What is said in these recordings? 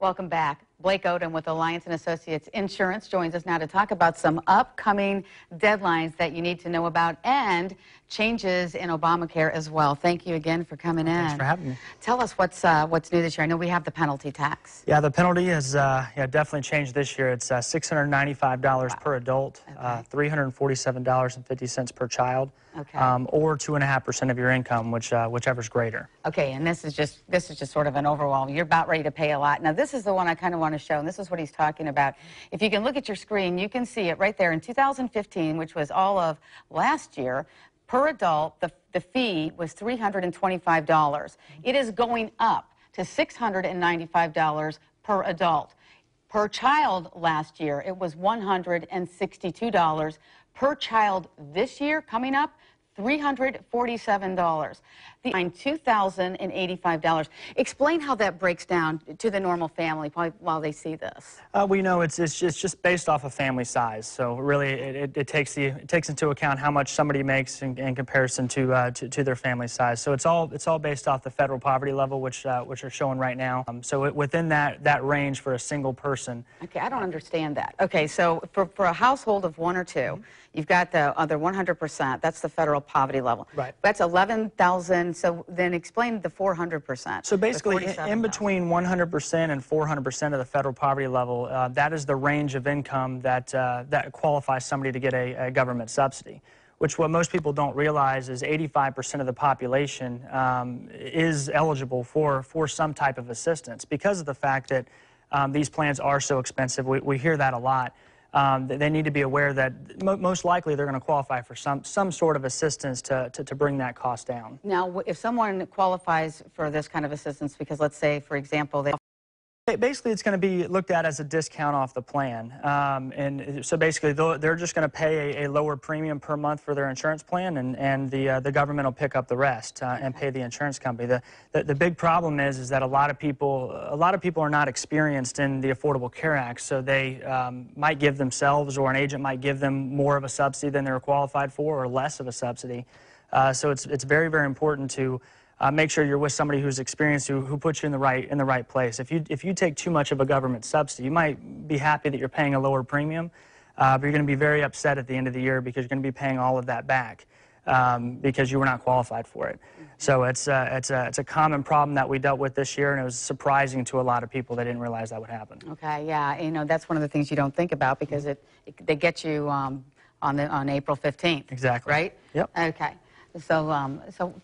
Welcome back. Blake Odom with Alliance & Associates Insurance joins us now to talk about some upcoming deadlines that you need to know about and changes in Obamacare as well. Thank you again for coming in. Thanks for having me. Tell us what's new this year. I know we have the penalty tax. Yeah, the penalty has definitely changed this year. It's $695 per adult, Okay. $347.50 per child, Okay. or 2.5% of your income, whichever's greater. Okay, and this is just sort of an overall. You're about ready to pay a lot. Now, this is the one I kind of want to show, and this is what he's talking about. If you can look at your screen, you can see it right there in 2015, which was all of last year. Per adult, the fee was $325. It is going up to $695 per adult. Per child last year, it was $162. Per child this year, coming up, $347. The $2,085. Explain how that breaks down to the normal family while they see this. We know it's just based off of family size. So really, it takes into account how much somebody makes in comparison to their family size. So it's all based off the federal poverty level, which are showing right now. So within that range for a single person. Okay, I don't understand that. Okay, so for a household of one or two, you've got the other 100%. That's the federal poverty level. Right. That's 11,000. So then explain the 400%. So basically, in between 100% and 400% of the federal poverty level, that is the range of income that qualifies somebody to get a government subsidy. Which what most people don't realize is 85% of the population is eligible for some type of assistance because of the fact that these plans are so expensive. We hear that a lot. They need to be aware that most likely they're going to qualify for some sort of assistance to bring that cost down. Now, if someone qualifies for this kind of assistance, because let's say, for example, basically, it's going to be looked at as a discount off the plan. And so basically, they're just going to pay a lower premium per month for their insurance plan, and the government will pick up the rest and pay the insurance company. The big problem is that a lot of people are not experienced in the Affordable Care Act, so they might give themselves or an agent might give them more of a subsidy than they're qualified for or less of a subsidy. So it's very, very important to make sure you're with somebody who's experienced, who puts you in the right place. If you take too much of a government subsidy, you might be happy that you're paying a lower premium, but you're going to be very upset at the end of the year because you're going to be paying all of that back because you were not qualified for it. So it's a common problem that we dealt with this year, and it was surprising to a lot of people. They didn't realize that would happen. Okay, yeah, you know, that's one of the things you don't think about because they get you on April 15th. Exactly. Right? Yep. Okay. So,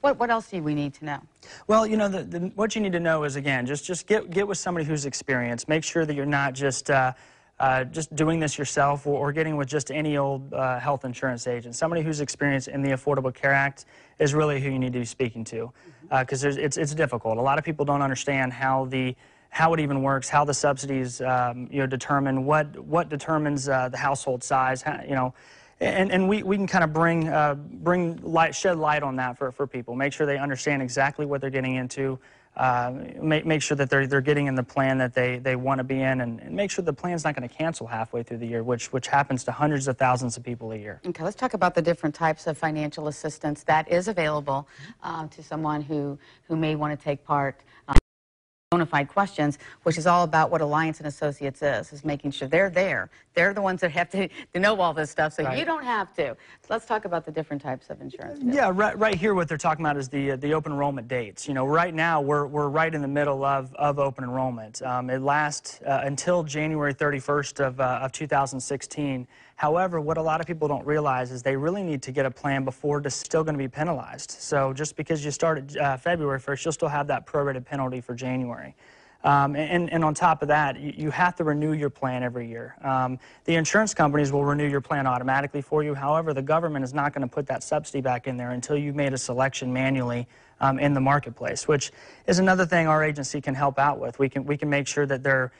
what else do we need to know? Well, you know, what you need to know is, again, just get with somebody who's experienced. Make sure that you're not just doing this yourself or getting with just any old health insurance agent. Somebody who's experienced in the Affordable Care Act is really who you need to be speaking to, because it's difficult. A lot of people don't understand how it even works, how the subsidies determine what determines the household size, And we can kind of shed light on that for people. Make sure they understand exactly what they're getting into. Make sure that they're getting in the plan that they want to be in, and make sure the plan's not going to cancel halfway through the year, which happens to hundreds of thousands of people a year. Okay, let's talk about the different types of financial assistance that is available to someone who may want to take part. Bona fide questions, which is all about what Alliance & Associates is making sure they're there. They're the ones that have to know all this stuff, so right. You don't have to. So let's talk about the different types of insurance. Yeah, right here what they're talking about is the open enrollment dates. You know, right now we're right in the middle of open enrollment. It lasts until January 31st of 2016. However, what a lot of people don't realize is they really need to get a plan before it's still going to be penalized. So just because you started February 1st, you'll still have that prorated penalty for January. And on top of that, you have to renew your plan every year. The insurance companies will renew your plan automatically for you. However, the government is not going to put that subsidy back in there until you've made a selection manually in the marketplace, which is another thing our agency can help out with. We can make sure that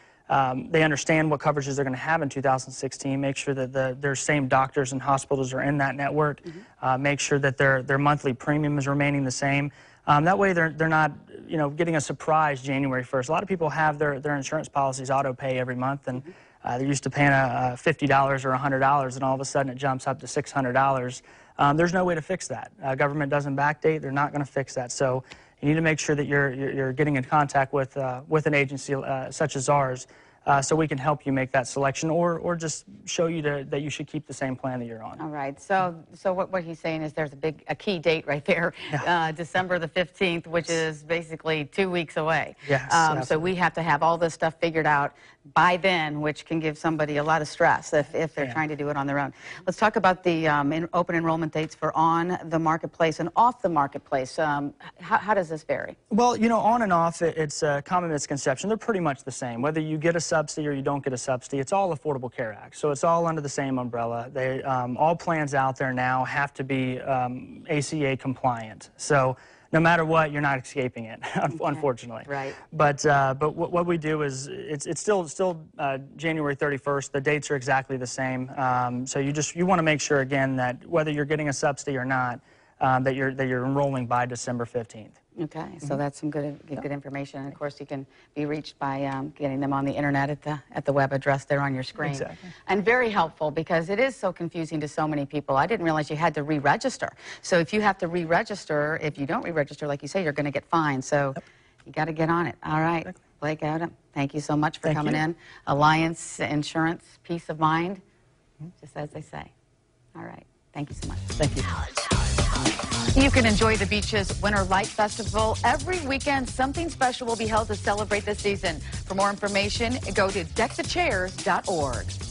they understand what coverages they're going to have in 2016, make sure that their same doctors and hospitals are in that network, make sure that their monthly premium is remaining the same. That way they're not getting a surprise January 1st. A lot of people have their insurance policies auto pay every month, and they're used to paying $50 or $100, and all of a sudden it jumps up to $600. There's no way to fix that. Government doesn't backdate. They're not going to fix that. So you need to make sure that you're getting in contact with an agency such as ours, so we can help you make that selection, or just show you that you should keep the same plan that you're on. All right. So what he's saying is there's a key date right there, December the 15th, which is basically 2 weeks away. Yes. So we have to have all this stuff figured out by then, which can give somebody a lot of stress if they're trying to do it on their own. Let's talk about the open enrollment dates for on the marketplace and off the marketplace. How does this vary? Well, you know, on and off, it's a common misconception. They're pretty much the same. Whether you get a subsidy or you don't get a subsidy, it's all Affordable Care Act. So it's all under the same umbrella. All plans out there now have to be ACA compliant. So no matter what, you're not escaping it, unfortunately. Right. But what we do is it's still January 31st. The dates are exactly the same. So you want to make sure again that whether you're getting a subsidy or not, that you're enrolling by December 15th. Okay, so that's some good information. And of course, you can be reached by getting them on the internet at the web address there on your screen. Exactly. And very helpful because it is so confusing to so many people. I didn't realize you had to re-register. So if you have to re-register, if you don't re-register, like you say, you're going to get fined. So you got to get on it. All right, exactly. Blake Adam, thank you so much for coming in. Alliance Insurance, peace of mind, just as they say. All right, thank you so much. Thank you. You can enjoy the Beach's Winter Light Festival. Every weekend, something special will be held to celebrate the season. For more information, go to deckthechairs.org.